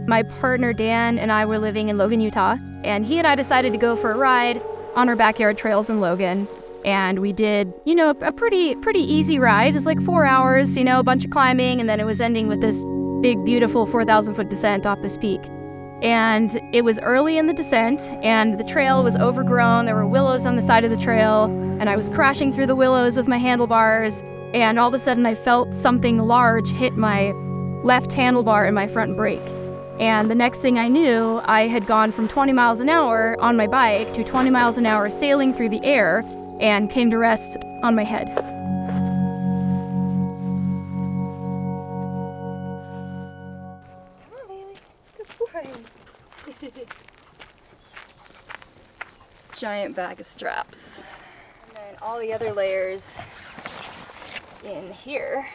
My partner Dan and I were living in Logan, Utah, and he and I decided to go for a ride on our backyard trails in Logan. And we did, a pretty easy ride. It was like 4 hours, a bunch of climbing, and then it was ending with this big, beautiful 4,000-foot descent off this peak. And it was early in the descent, and the trail was overgrown. There were willows on the side of the trail, and I was crashing through the willows with my handlebars, and all of a sudden I felt something large hit my left handlebar and my front brake. And the next thing I knew, I had gone from 20 miles an hour on my bike to 20 miles an hour sailing through the air and came to rest on my head. Come on, Bailey. Good boy. Giant bag of straps. And then all the other layers in here.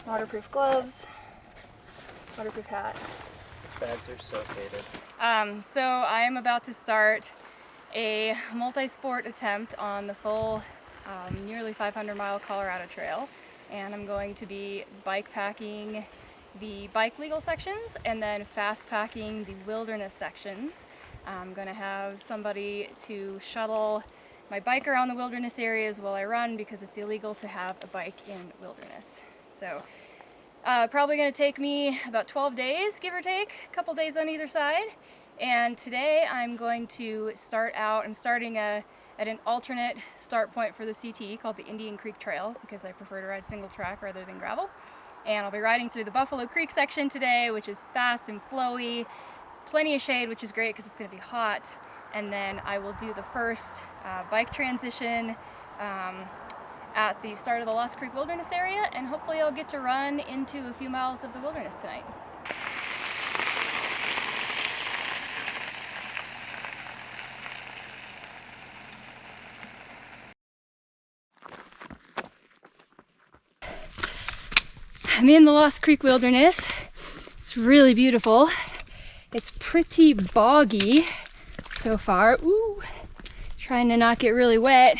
Waterproof gloves. Waterproof hat. These bags are so faded. So I am about to start a multi-sport attempt on the full nearly 500-mile Colorado Trail, and I'm going to be bike packing the bike legal sections and then fast packing the wilderness sections. I'm going to have somebody to shuttle my bike around the wilderness areas while I run because it's illegal to have a bike in wilderness. So probably going to take me about 12 days, give or take, a couple days on either side. And today I'm going to start out, I'm starting at an alternate start point for the CT called the Indian Creek Trail because I prefer to ride single track rather than gravel. And I'll be riding through the Buffalo Creek section today, which is fast and flowy, plenty of shade, which is great because it's going to be hot. And then I will do the first bike transition at the start of the Lost Creek Wilderness area, and hopefully I'll get to run into a few miles of the wilderness tonight. I'm in the Lost Creek Wilderness. It's really beautiful. It's pretty boggy so far. Ooh, trying to not get really wet.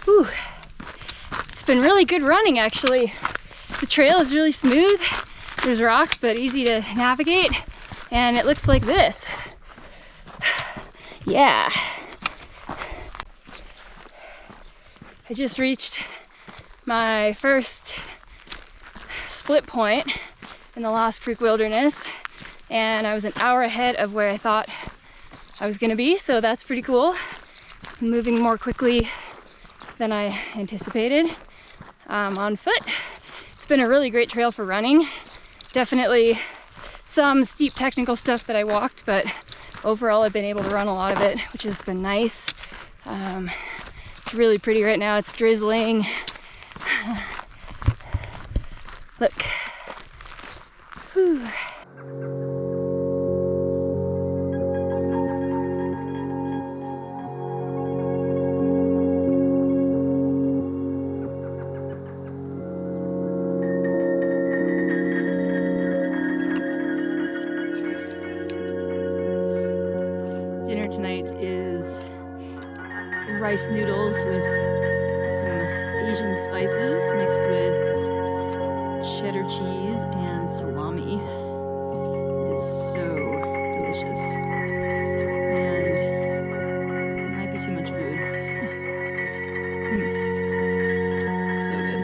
Ooh, it's been really good running actually. The trail is really smooth. There's rocks, but easy to navigate. And it looks like this. Yeah. I just reached my first split point in the Lost Creek Wilderness, and I was an hour ahead of where I thought I was gonna be, so that's pretty cool. I'm moving more quickly than I anticipated on foot. It's been a really great trail for running. Definitely some steep technical stuff that I walked, but overall I've been able to run a lot of it, which has been nice. It's really pretty right now. It's drizzling. Look. Whew. Dinner tonight is rice noodles with some Asian spices mixed with cheddar cheese and salami. It is so delicious. And it might be too much food. So good.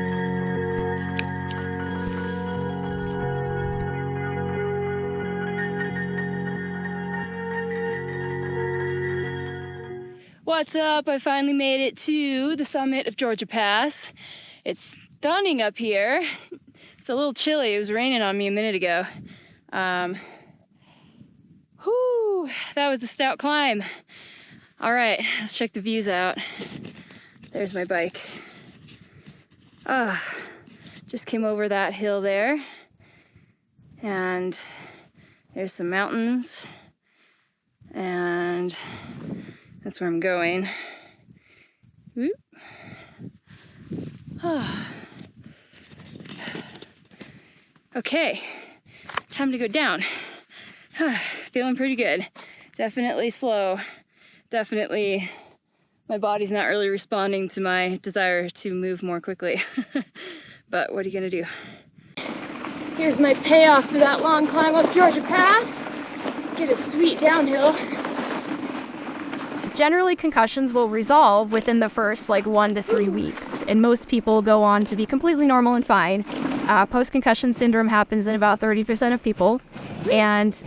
What's up? I finally made it to the summit of Georgia Pass. It's stunning up here. It's a little chilly. It was raining on me a minute ago. Whew, that was a stout climb. All right, let's check the views out. There's my bike. Just came over that hill there. And there's some mountains. And that's where I'm going. Whoop. Okay, time to go down. Feeling pretty good. Definitely slow. Definitely my body's not really responding to my desire to move more quickly. But what are you gonna do? Here's my payoff for that long climb up Georgia Pass. Get a sweet downhill. Generally, concussions will resolve within the first 1 to 3 weeks, and most people go on to be completely normal and fine. Post-concussion syndrome happens in about 30% of people, and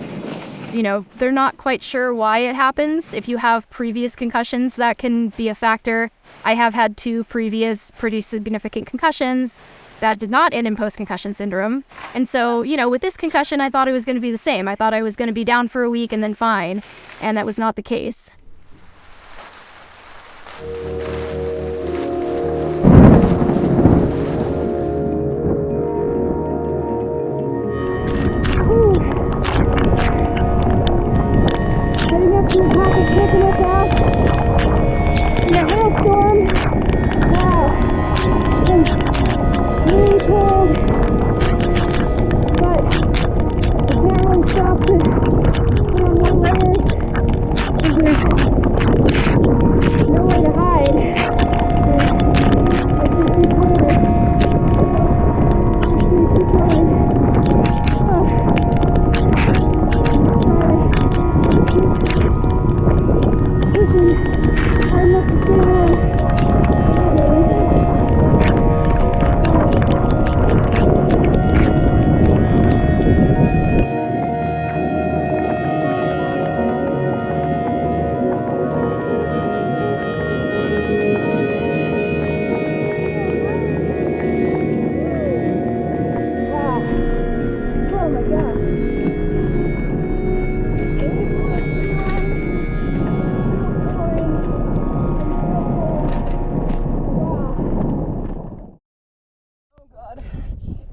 they're not quite sure why it happens. If you have previous concussions, that can be a factor. I have had 2 previous pretty significant concussions that did not end in post-concussion syndrome. And so, with this concussion, I thought it was going to be the same. I thought I was going to be down for a week and then fine, and that was not the case.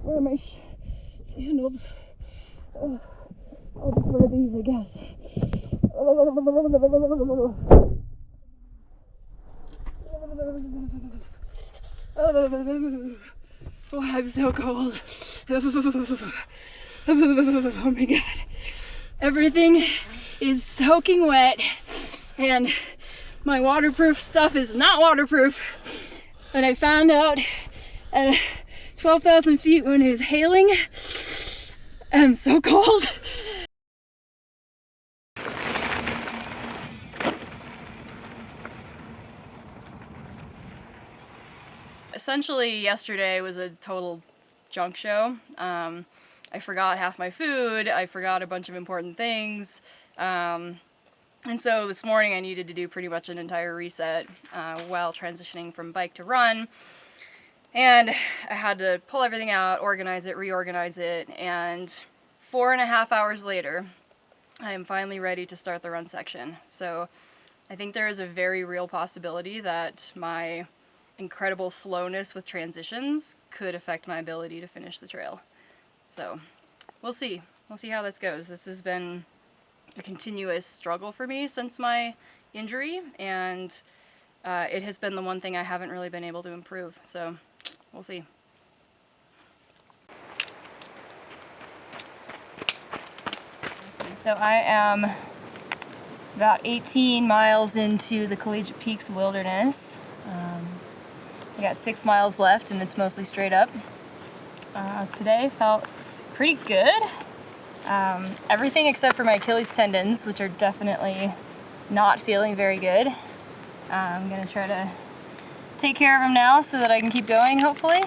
Where are my sandals? I'll just wear these, I guess. Oh, I'm so cold. Oh my god. Everything is soaking wet, and my waterproof stuff is not waterproof. And I found out at 12,000 feet when it was hailing. I'm so cold. Essentially, yesterday was a total junk show. I forgot half my food, I forgot a bunch of important things, and so this morning I needed to do pretty much an entire reset while transitioning from bike to run, and I had to pull everything out, organize it, reorganize it, and 4.5 hours later, I am finally ready to start the run section. So I think there is a very real possibility that my incredible slowness with transitions could affect my ability to finish the trail. So we'll see. We'll see how this goes. This has been a continuous struggle for me since my injury, and it has been the one thing I haven't really been able to improve. So we'll see. So I am about 18 miles into the Collegiate Peaks Wilderness. I got 6 miles left and it's mostly straight up. Today felt pretty good. Everything except for my Achilles tendons, which are definitely not feeling very good. I'm gonna try to take care of them now so that I can keep going, hopefully.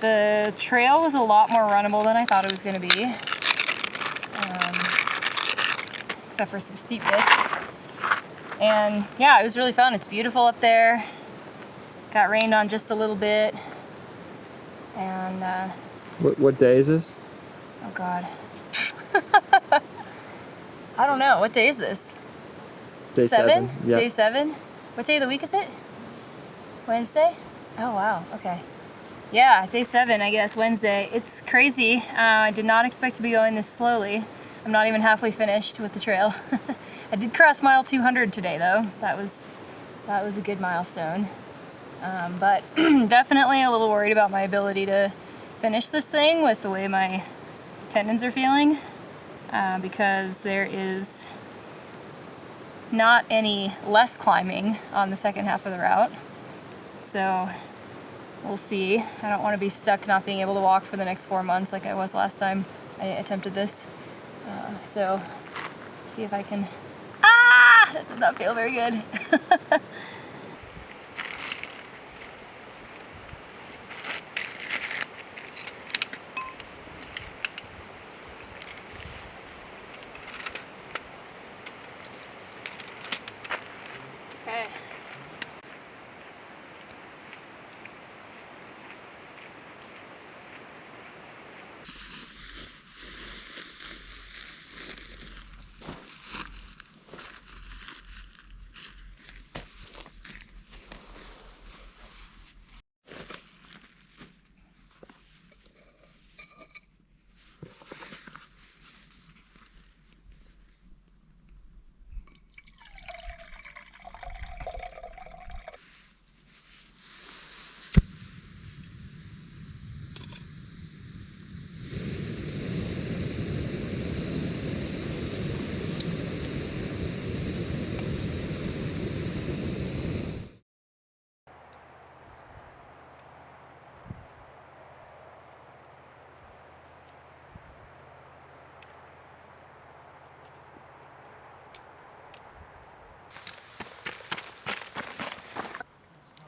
The trail was a lot more runnable than I thought it was gonna be. Except for some steep bits. And yeah, it was really fun. It's beautiful up there. Got rained on just a little bit. And What day is this? oh god. I don't know. What day is this? Day 7? Yeah. Day 7? What day of the week is it? Wednesday? Oh wow, okay. Yeah, day 7, I guess, Wednesday. It's crazy. I did not expect to be going this slowly. I'm not even halfway finished with the trail. I did cross mile 200 today though. That was a good milestone. But definitely a little worried about my ability to finish this thing with the way my tendons are feeling, because there is not any less climbing on the second half of the route. So we'll see. I don't want to be stuck not being able to walk for the next 4 months like I was last time I attempted this. So, see if I can... Ah! That did not feel very good. Okay.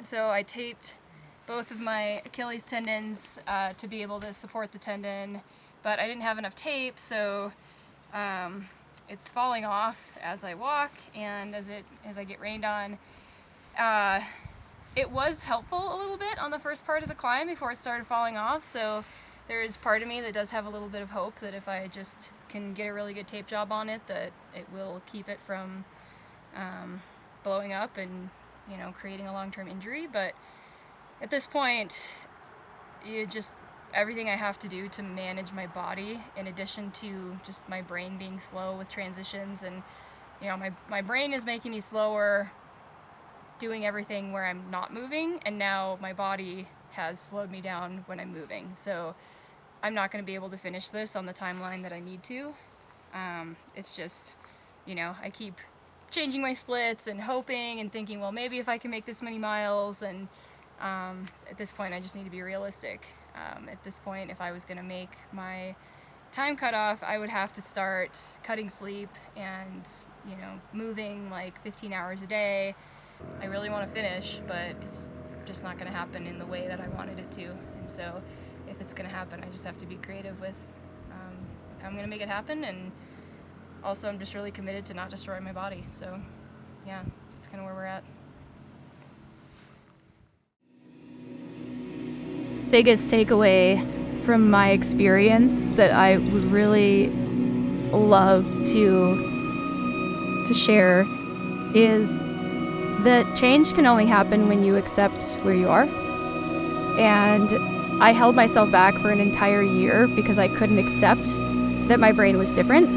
So I taped both of my Achilles tendons to be able to support the tendon, but I didn't have enough tape, so it's falling off as I walk and as I get rained on. It was helpful a little bit on the first part of the climb before it started falling off, so there is part of me that does have a little bit of hope that if I just can get a really good tape job on it, that it will keep it from blowing up and, you know, creating a long-term injury. But at this point, everything I have to do to manage my body, in addition to just my brain being slow with transitions, and, you know, my brain is making me slower doing everything where I'm not moving, and now my body has slowed me down when I'm moving. So I'm not going to be able to finish this on the timeline that I need to. It's just, you know, I keep changing my splits and hoping and thinking, well, maybe if I can make this many miles, and at this point I just need to be realistic. At this point, if I was going to make my time cutoff, I would have to start cutting sleep and, you know, moving like 15 hours a day. I really want to finish, but it's just not going to happen in the way that I wanted it to. And so if it's going to happen, I just have to be creative with how I'm going to make it happen. And also, I'm just really committed to not destroy my body. So yeah, that's kind of where we're at. Biggest takeaway from my experience that I would really love to share is that change can only happen when you accept where you are. And I held myself back for an entire year because I couldn't accept that my brain was different.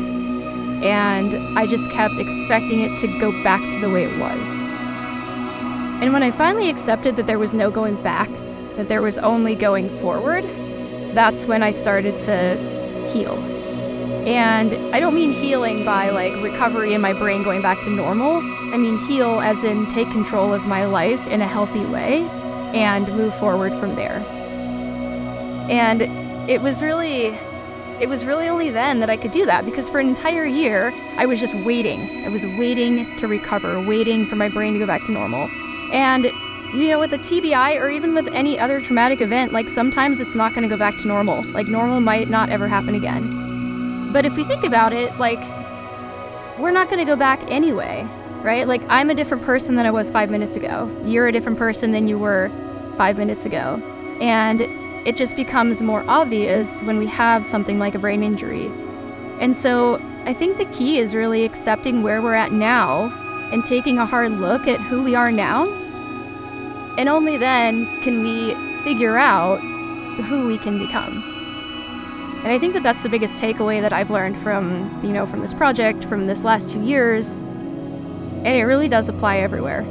And I just kept expecting it to go back to the way it was. And when I finally accepted that there was no going back, that there was only going forward, that's when I started to heal. And I don't mean healing by like recovery in my brain going back to normal. I mean heal as in take control of my life in a healthy way and move forward from there. And it was really only then that I could do that, because for an entire year, I was just waiting. I was waiting to recover, waiting for my brain to go back to normal. And, you know, with a TBI or even with any other traumatic event, like sometimes it's not going to go back to normal. Like normal might not ever happen again. But if we think about it, like, we're not going to go back anyway, right? Like, I'm a different person than I was 5 minutes ago. You're a different person than you were 5 minutes ago. And it just becomes more obvious when we have something like a brain injury. And so I think the key is really accepting where we're at now and taking a hard look at who we are now. And only then can we figure out who we can become. And I think that that's the biggest takeaway that I've learned from, you know, from this project, from this last 2 years. And it really does apply everywhere.